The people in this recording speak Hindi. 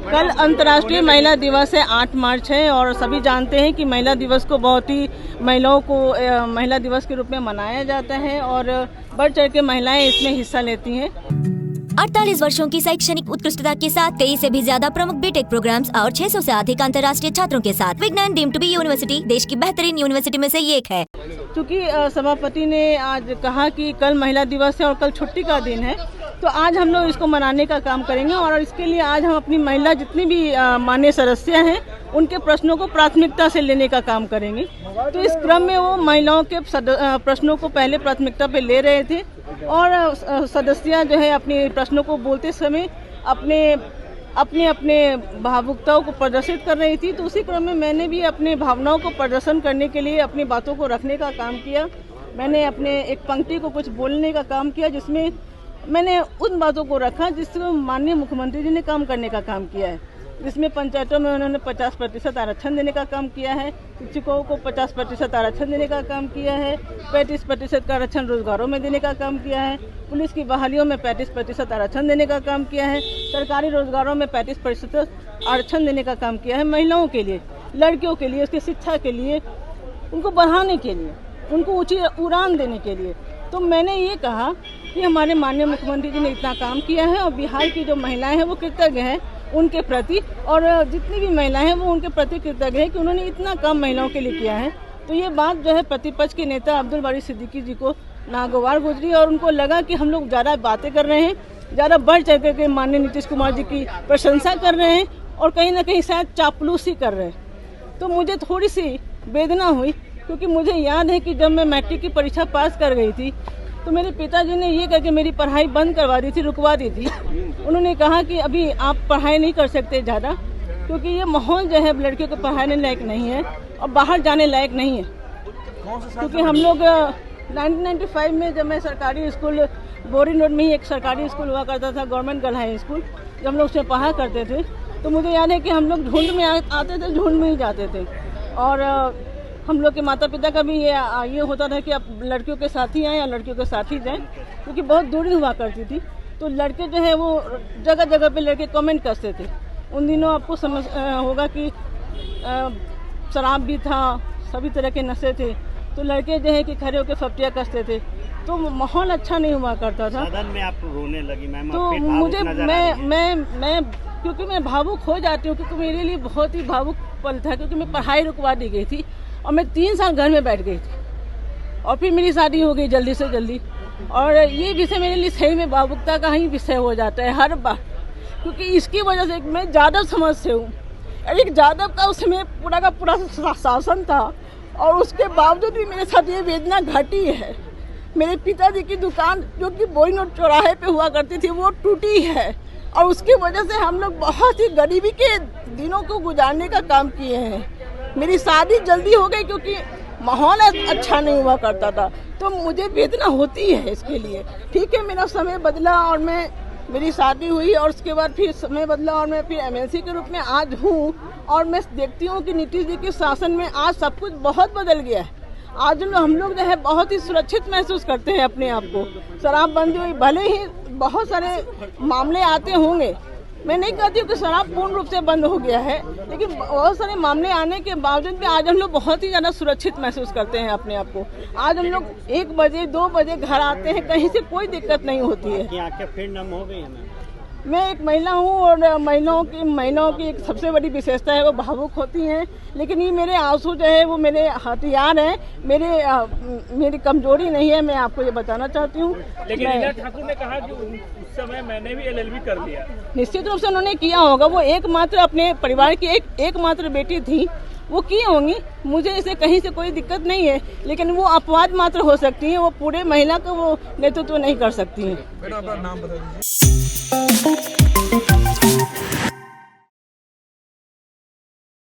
कल अंतर्राष्ट्रीय महिला दिवस है, 8 मार्च है और सभी जानते हैं कि महिला दिवस को बहुत ही महिलाओं को महिला दिवस के रूप में मनाया जाता है और बढ़ चढ़ के महिलाएं इसमें हिस्सा लेती हैं। 48 वर्षों की शैक्षणिक उत्कृष्टता के साथ 23 से भी ज्यादा प्रमुख बीटेक प्रोग्राम्स और 600 से अधिक अंतर्राष्ट्रीय छात्रों के साथ विज्ञान डीम्ड टू बी यूनिवर्सिटी देश की बेहतरीन यूनिवर्सिटी में से एक है। क्योंकि सभापति ने आज कहा कि कल महिला दिवस है और कल छुट्टी का दिन है, तो आज हम लोग इसको मनाने का काम करेंगे और इसके लिए आज हम अपनी महिला जितनी भी मान्य सदस्य हैं उनके प्रश्नों को प्राथमिकता से लेने का काम करेंगे। तो इस क्रम में वो महिलाओं के प्रश्नों को पहले प्राथमिकता पे ले रहे थे और सदस्य जो है अपने प्रश्नों को बोलते समय अपने भावुकताओं को प्रदर्शित कर रही थी। तो उसी क्रम में मैंने भी अपने भावनाओं को प्रदर्शन करने के लिए अपनी बातों को रखने का काम किया। मैंने अपने एक पंक्ति को कुछ बोलने का काम किया जिसमें मैंने उन बातों को रखा जिसमें माननीय मुख्यमंत्री जी ने काम करने का काम किया है, जिसमें पंचायतों में उन्होंने 50% आरक्षण देने का काम किया है, शिक्षकों को 50% आरक्षण देने का काम किया है, 35% का आरक्षण रोजगारों में देने का काम किया है, पुलिस की बहालियों में 35% आरक्षण देने का काम किया है, सरकारी रोजगारों में 35% आरक्षण देने का काम किया है। महिलाओं के लिए, लड़कियों के लिए, उसकी शिक्षा के लिए, उनको बढ़ाने के लिए, उनको ऊँची उड़ान देने के लिए। तो मैंने ये कहा कि हमारे माननीय मुख्यमंत्री जी ने इतना काम किया है और बिहार की जो महिलाएं हैं वो कृतज्ञ हैं उनके प्रति, और जितनी भी महिलाएं हैं वो उनके प्रति कृतज्ञ हैं कि उन्होंने इतना काम महिलाओं के लिए किया है। तो ये बात जो है प्रतिपक्ष के नेता अब्दुल बारी सिद्दीकी जी को नागवार गुजरी और उनको लगा कि हम लोग ज़्यादा बातें कर रहे हैं, ज़्यादा बढ़ चढ़ करके माननीय नीतीश कुमार जी की प्रशंसा कर रहे हैं और कहीं ना कहीं शायद चापलूसी कर रहे हैं। तो मुझे थोड़ी सी वेदना हुई, क्योंकि मुझे याद है कि जब मैं मैट्रिक की परीक्षा पास कर गई थी तो मेरे पिताजी ने ये करके मेरी पढ़ाई बंद करवा दी थी, रुकवा दी थी। उन्होंने कहा कि अभी आप पढ़ाई नहीं कर सकते ज़्यादा, क्योंकि ये माहौल जो है लड़कियों को पढ़ाने लायक नहीं है और बाहर जाने लायक नहीं है। क्योंकि हम लोग 1995 में जब मैं सरकारी स्कूल बोरिंग रोड में ही एक सरकारी स्कूल हुआ करता था, गवर्नमेंट गर्ल हाई स्कूल, जब हम लोग उसमें पढ़ा करते थे तो मुझे याद है कि हम लोग झुंड में आते थे, झुंड में ही जाते थे। और हम लोग के माता पिता का भी ये होता था कि आप लड़कियों के साथ ही आएँ या लड़कियों के साथ ही जाएँ, क्योंकि बहुत दूरी हुआ करती थी। तो लड़के जो है वो जगह जगह पे लड़के कमेंट करते थे। उन दिनों आपको समझ होगा कि शराब भी था, सभी तरह के नशे थे, तो लड़के जो है कि खड़े होकर फपटियाँ कसते थे, तो माहौल अच्छा नहीं हुआ करता था। सदन में आप रोने लगी मैम, तो मुझे मैं क्योंकि मैं भावुक हो जाती हूँ, क्योंकि मेरे लिए बहुत ही भावुक पल था, क्योंकि मैं पढ़ाई रुकवा दी गई थी और मैं 3 साल घर में बैठ गई थी और फिर मेरी शादी हो गई जल्दी से जल्दी। और ये विषय मेरे लिए सही में भावुकता का ही विषय हो जाता है हर बार, क्योंकि इसकी वजह से मैं यादव समाज से हूँ। एक यादव का उसमें पूरा का पूरा शासन था और उसके बावजूद भी मेरे साथ ये वेदना घटी है। मेरे पिताजी की दुकान जो कि बोरिंग रोड चौराहे पे हुआ करती थी वो टूटी है और उसकी वजह से हम लोग बहुत ही गरीबी के दिनों को गुजारने का काम किए हैं। मेरी शादी जल्दी हो गई क्योंकि माहौल अच्छा नहीं हुआ करता था, तो मुझे वेदना होती है इसके लिए। ठीक है, मेरा समय बदला और मेरी शादी हुई और उसके बाद फिर समय बदला और मैं फिर एमएलसी के रूप में आज हूँ और मैं देखती हूँ कि नीतीश जी के शासन में आज सब कुछ बहुत बदल गया है। आज हम लोग जो है बहुत ही सुरक्षित महसूस करते हैं अपने आप को। शराबबंदी हुई, भले ही बहुत सारे मामले आते होंगे, मैं नहीं कहती हूँ कि शराब पूर्ण रूप से बंद हो गया है, लेकिन बहुत सारे मामले आने के बावजूद भी आज हम लोग बहुत ही ज़्यादा सुरक्षित महसूस करते हैं अपने आप को। आज हम लोग 1 बजे 2 बजे घर आते हैं, कहीं से कोई दिक्कत नहीं होती है। आंखें फिर नम हो गई है ना? मैं एक महिला हूँ और महिलाओं की एक सबसे बड़ी विशेषता है वो भावुक होती हैं, लेकिन ये मेरे आंसू जो है वो मेरे हथियार हैं, मेरी कमजोरी नहीं है, मैं आपको ये बताना चाहती हूँ। लेकिन रीना ठाकुर ने कहा कि उस समय मैंने भी एलएलबी कर लिया। निश्चित रूप से उन्होंने किया होगा, वो एकमात्र अपने परिवार की एकमात्र बेटी थी, वो की होंगी, मुझे इसे कहीं से कोई दिक्कत नहीं है, लेकिन वो अपवाद मात्र हो सकती हैं, वो पूरे महिला का वो नेतृत्व नहीं कर सकती हैं।